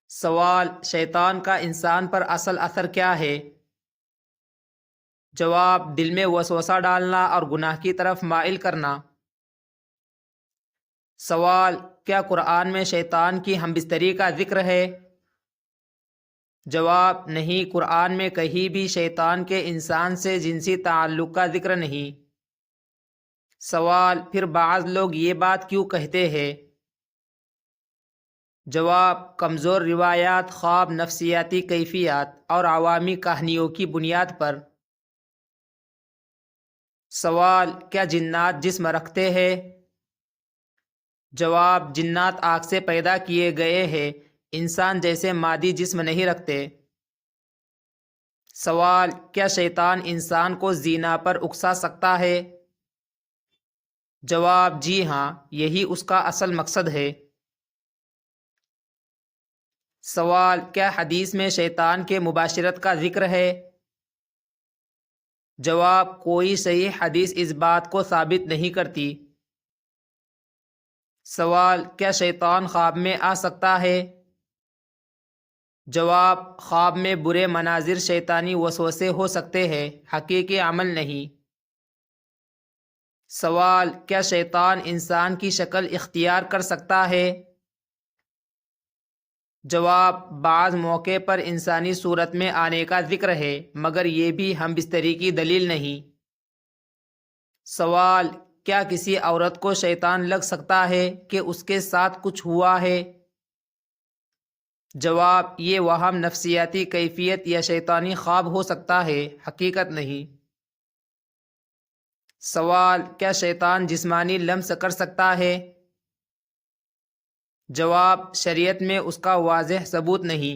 سوال: شیطان کا انسان پر اصل اثر کیا ہے؟ جواب: دل میں وسوسہ ڈالنا اور گناہ کی طرف مائل کرنا۔ سوال: کیا قرآن میں شیطان کی ہمبستری کا ذکر ہے؟ جواب: نہیں، قرآن میں کہیں بھی شیطان کے انسان سے جنسی تعلق کا ذکر نہیں۔ سوال: پھر بعض لوگ یہ بات کیوں کہتے ہیں؟ جواب: کمزور روایات، خواب، نفسیاتی کیفیات اور عوامی کہانیوں کی بنیاد پر۔ سوال: کیا جنات جسم رکھتے ہیں؟ جواب: جنات آگ سے پیدا کیے گئے ہیں، انسان جیسے مادی جسم نہیں رکھتے۔ سوال: کیا شیطان انسان کو زنا پر اکسا سکتا ہے؟ جواب: جی ہاں، یہی اس کا اصل مقصد ہے۔ سوال: کیا حدیث میں شیطان کے مباشرت کا ذکر ہے؟ جواب: کوئی صحیح حدیث اس بات کو ثابت نہیں کرتی۔ سوال: کیا شیطان خواب میں آ سکتا ہے؟ جواب: خواب میں برے مناظر شیطانی وسوسے ہو سکتے ہیں، حقیقی عمل نہیں۔ سوال: کیا شیطان انسان کی شکل اختیار کر سکتا ہے؟ جواب: بعض موقع پر انسانی صورت میں آنے کا ذکر ہے، مگر یہ بھی ہم بستری کی دلیل نہیں۔ سوال: کیا کسی عورت کو شیطان لگ سکتا ہے کہ اس کے ساتھ کچھ ہوا ہے؟ جواب: یہ وہم، نفسیاتی کیفیت یا شیطانی خواب ہو سکتا ہے، حقیقت نہیں۔ سوال: کیا شیطان جسمانی لمس کر سکتا ہے؟ جواب: شریعت میں اس کا واضح ثبوت نہیں۔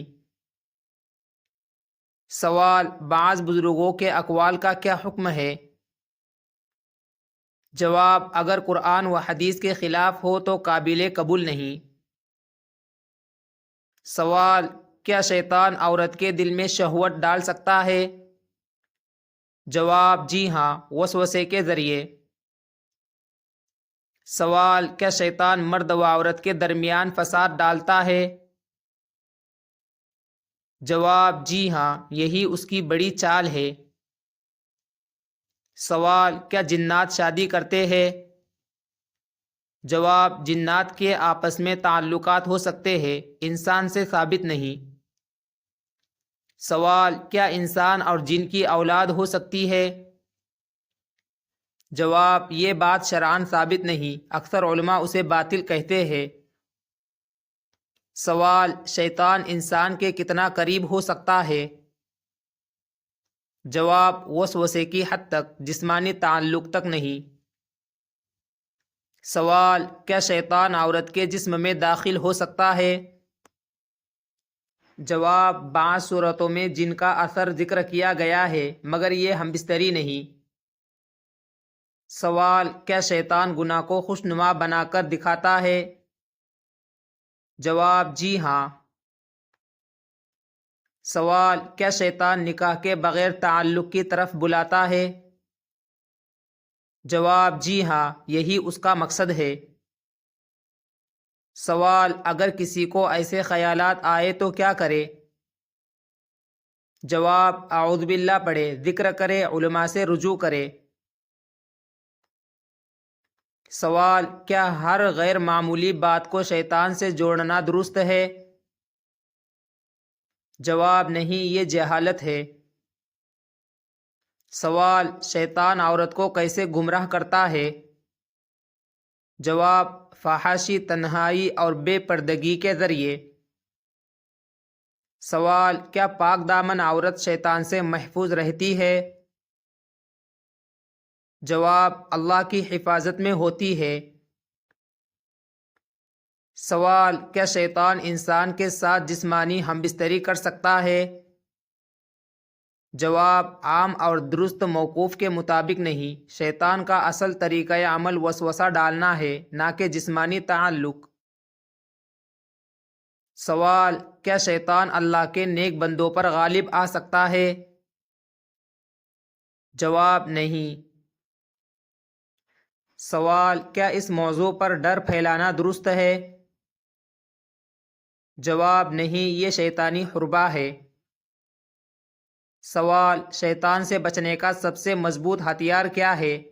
سوال: بعض بزرگوں کے اقوال کا کیا حکم ہے؟ جواب: اگر قرآن و حدیث کے خلاف ہو تو قابل قبول نہیں۔ سوال: کیا شیطان عورت کے دل میں شہوت ڈال سکتا ہے؟ جواب: جی ہاں، وسوسے کے ذریعے۔ سوال: کیا شیطان مرد و عورت کے درمیان فساد ڈالتا ہے؟ جواب: جی ہاں، یہی اس کی بڑی چال ہے۔ سوال: کیا جنات شادی کرتے ہیں؟ جواب: جنات کے آپس میں تعلقات ہو سکتے ہیں، انسان سے ثابت نہیں۔ سوال: کیا انسان اور جن کی اولاد ہو سکتی ہے؟ جواب: یہ بات شرعاً ثابت نہیں، اکثر علماء اسے باطل کہتے ہیں۔ سوال: شیطان انسان کے کتنا قریب ہو سکتا ہے؟ جواب: وسوسے کی حد تک، جسمانی تعلق تک نہیں۔ سوال: کیا شیطان عورت کے جسم میں داخل ہو سکتا ہے؟ جواب: بعض صورتوں میں جن کا اثر ذکر کیا گیا ہے، مگر یہ ہمبستری نہیں۔ سوال: کیا شیطان گناہ کو خوشنما بنا کر دکھاتا ہے؟ جواب: جی ہاں۔ سوال: کیا شیطان نکاح کے بغیر تعلق کی طرف بلاتا ہے؟ جواب: جی ہاں، یہی اس کا مقصد ہے۔ سوال: اگر کسی کو ایسے خیالات آئے تو کیا کرے؟ جواب: اعوذ باللہ پڑھے، ذکر کرے، علماء سے رجوع کرے۔ سوال: کیا ہر غیر معمولی بات کو شیطان سے جوڑنا درست ہے؟ جواب: نہیں، یہ جہالت ہے۔ سوال: شیطان عورت کو کیسے گمراہ کرتا ہے؟ جواب: فحاشی، تنہائی اور بے پردگی کے ذریعے۔ سوال: کیا پاک دامن عورت شیطان سے محفوظ رہتی ہے؟ جواب: اللہ کی حفاظت میں ہوتی ہے۔ سوال: کیا شیطان انسان کے ساتھ جسمانی ہمبستری کر سکتا ہے؟ جواب: عام اور درست موقوف کے مطابق نہیں، شیطان کا اصل طریقہ عمل وسوسہ ڈالنا ہے، نہ کہ جسمانی تعلق۔ سوال: کیا شیطان اللہ کے نیک بندوں پر غالب آ سکتا ہے؟ جواب: نہیں۔ سوال: کیا اس موضوع پر ڈر پھیلانا درست ہے؟ جواب نہیں، یہ شیطانی حربہ ہے۔ سوال، شیطان سے بچنے کا سب سے مضبوط ہتھیار کیا ہے؟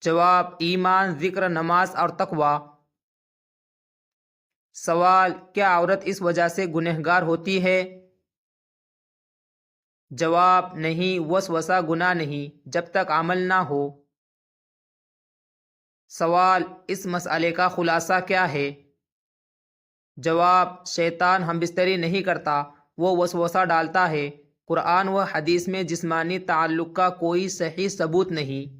جواب، ایمان، ذکر، نماز اور تقوی۔ سوال، کیا عورت اس وجہ سے گنہگار ہوتی ہے؟ جواب، نہیں، وسوسہ گناہ نہیں جب تک عمل نہ ہو۔ سوال، اس مسئلے کا خلاصہ کیا ہے؟ جواب، شیطان ہم بستری نہیں کرتا، وہ وسوسہ ڈالتا ہے۔ قرآن و حدیث میں جسمانی تعلق کا کوئی صحیح ثبوت نہیں۔